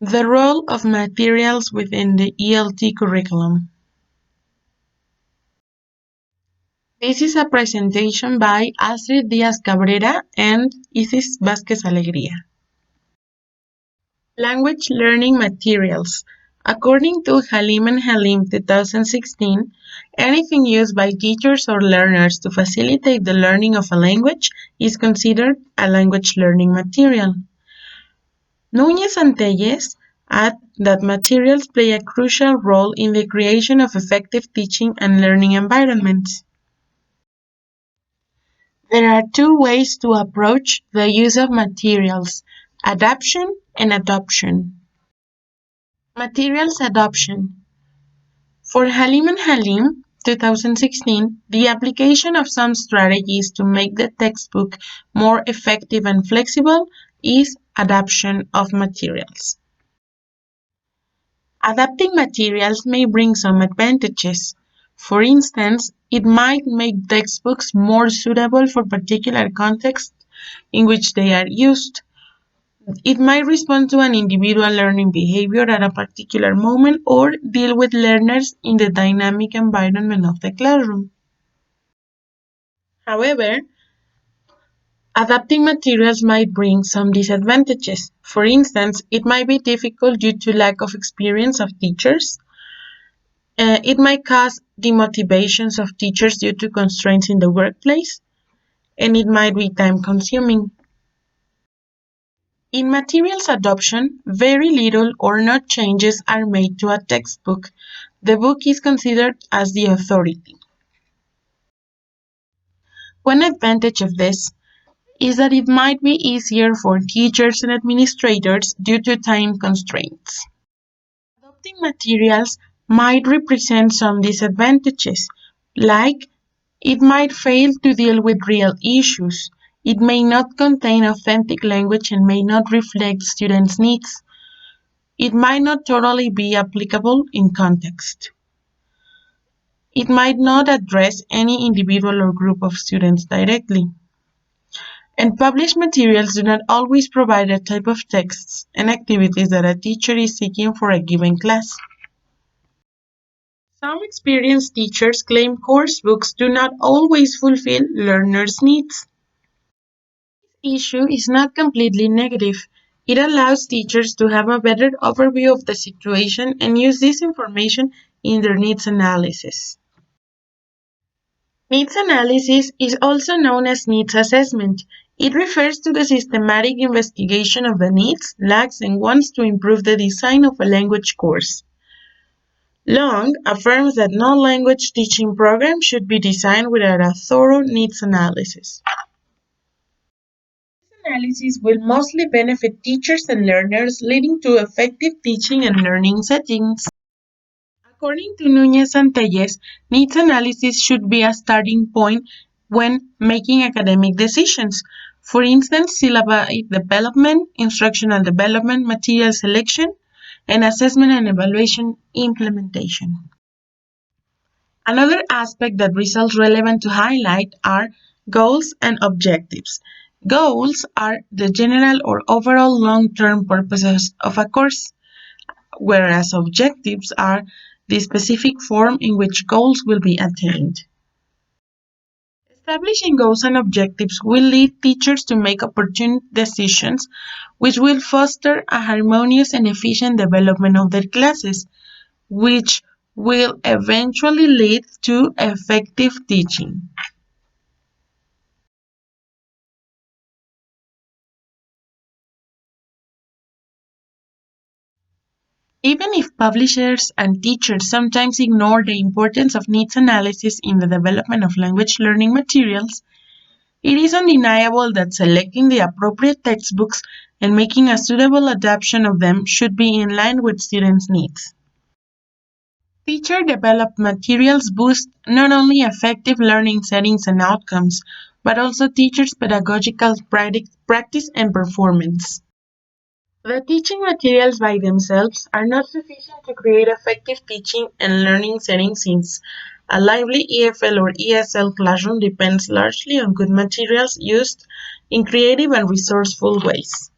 The role of materials within the ELT curriculum. This is a presentation by Astrid Díaz Cabrera and Isis Vázquez Alegría. Language learning materials. According to Halim and Halim 2016, anything used by teachers or learners to facilitate the learning of a language is considered a language learning material. Núñez and Telles add that materials play a crucial role in the creation of effective teaching and learning environments. There are two ways to approach the use of materials: adaptation and adoption. Materials adoption. For Halim and Halim, 2016, the application of some strategies to make the textbook more effective and flexible is adaptation of materials. Adapting materials may bring some advantages. For instance, it might make textbooks more suitable for particular contexts in which they are used. It might respond to an individual learning behavior at a particular moment or deal with learners in the dynamic environment of the classroom. However, adapting materials might bring some disadvantages. For instance, it might be difficult due to lack of experience of teachers. It might cause demotivations of teachers due to constraints in the workplace, and it might be time-consuming. In materials adoption, very little or no changes are made to a textbook. The book is considered as the authority. One advantage of this is that it might be easier for teachers and administrators due to time constraints. Adopting materials might represent some disadvantages, like it might fail to deal with real issues. It may not contain authentic language and may not reflect students' needs. It might not totally be applicable in context. It might not address any individual or group of students directly. And published materials do not always provide the type of texts and activities that a teacher is seeking for a given class. Some experienced teachers claim course books do not always fulfill learners' needs. This issue is not completely negative. It allows teachers to have a better overview of the situation and use this information in their needs analysis. Needs analysis is also known as needs assessment. It refers to the systematic investigation of the needs, lacks, and wants to improve the design of a language course. Long affirms that no language teaching program should be designed without a thorough needs analysis. This analysis will mostly benefit teachers and learners, leading to effective teaching and learning settings. According to Núñez and Telles, needs analysis should be a starting point when making academic decisions. For instance, syllabi development, instructional development, material selection, and assessment and evaluation implementation. Another aspect that results relevant to highlight are goals and objectives. Goals are the general or overall long-term purposes of a course, whereas objectives are the specific form in which goals will be attained. Establishing goals and objectives will lead teachers to make opportune decisions, which will foster a harmonious and efficient development of their classes, which will eventually lead to effective teaching. Even if publishers and teachers sometimes ignore the importance of needs analysis in the development of language learning materials, it is undeniable that selecting the appropriate textbooks and making a suitable adaptation of them should be in line with students' needs. Teacher-developed materials boost not only effective learning settings and outcomes, but also teachers' pedagogical practice and performance. The teaching materials by themselves are not sufficient to create effective teaching and learning settings since a lively EFL or ESL classroom depends largely on good materials used in creative and resourceful ways.